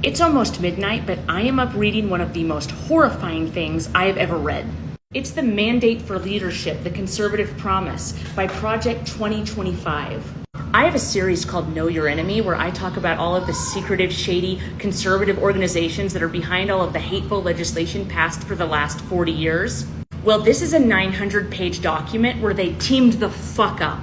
It's almost midnight, but I am up reading one of the most horrifying things I have ever read. It's The Mandate for Leadership, The Conservative Promise by Project 2025. I have a series called Know Your Enemy where I talk about all of the secretive, shady, conservative organizations that are behind all of the hateful legislation passed for the last 40 years. Well, this is a 900-page document where they teamed the fuck up.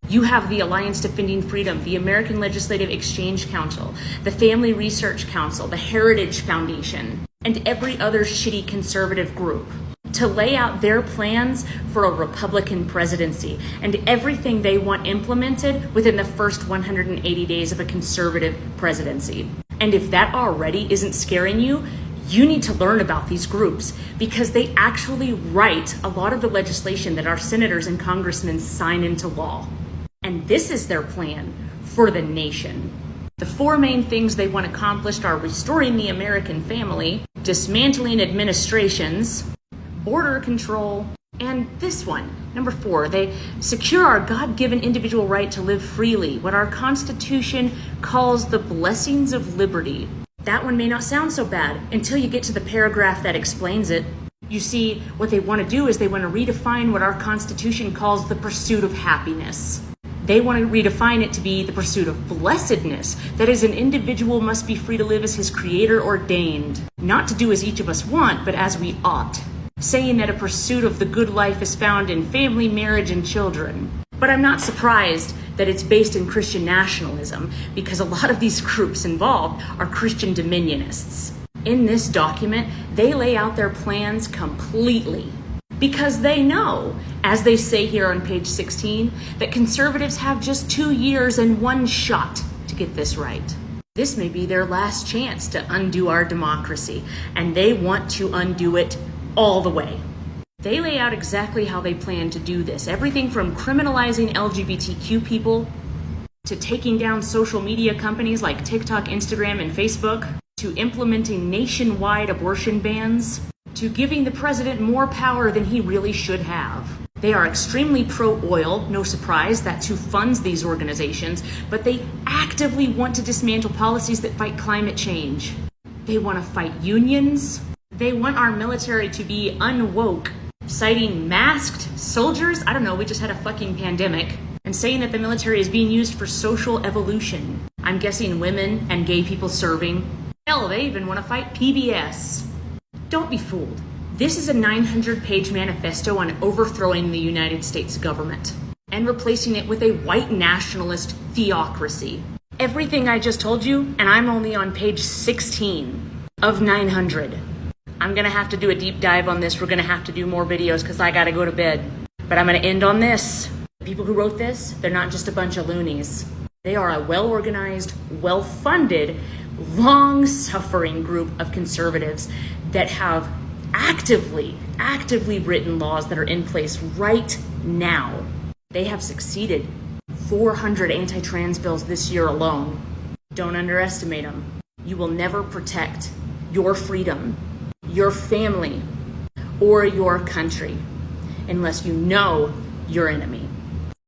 You have the Alliance Defending Freedom, the American Legislative Exchange Council, the Family Research Council, the Heritage Foundation, and every other shitty conservative group to lay out their plans for a Republican presidency and everything they want implemented within the first 180 days of a conservative presidency. And if that already isn't scaring you, you need to learn about these groups because they actually write a lot of the legislation that our senators and congressmen sign into law. And this is their plan for the nation. The four main things they want accomplished are restoring the American family, dismantling administrations, border control, and this one, number 4, they secure our God-given individual right to live freely, what our Constitution calls the blessings of liberty. That one may not sound so bad until you get to the paragraph that explains it. You see, what they want to do is they want to redefine what our Constitution calls the pursuit of happiness. They want to redefine it to be the pursuit of blessedness. That is, an individual must be free to live as his creator ordained, not to do as each of us want, but as we ought. Saying that a pursuit of the good life is found in family, marriage, and children. But I'm not surprised that it's based in Christian nationalism, because a lot of these groups involved are Christian dominionists. In this document, they lay out their plans completely, because they know, as they say here on page 16, that conservatives have just 2 years and 1 shot to get this right. This may be their last chance to undo our democracy, and they want to undo it all the way. They lay out exactly how they plan to do this. Everything from criminalizing LGBTQ people, to taking down social media companies like TikTok, Instagram, and Facebook, to implementing nationwide abortion bans, to giving the president more power than he really should have. They are extremely pro-oil, no surprise, that's who funds these organizations, but they actively want to dismantle policies that fight climate change. They want to fight unions. They want our military to be unwoke, citing masked soldiers. I don't know, we just had a fucking pandemic, and saying that the military is being used for social evolution. I'm guessing women and gay people serving. Hell, they even want to fight PBS. Don't be fooled. This is a 900-page manifesto on overthrowing the United States government and replacing it with a white nationalist theocracy. Everything I just told you, and I'm only on page 16 of 900. I'm gonna have to do a deep dive on this. We're gonna have to do more videos because I gotta go to bed. But I'm gonna end on this. The people who wrote this, they're not just a bunch of loonies. They are a well-organized, well-funded, long-suffering group of conservatives that have actively written laws that are in place right now. They have succeeded. 400 anti-trans bills this year alone. Don't underestimate them. You will never protect your freedom, your family, or your country unless you know your enemy.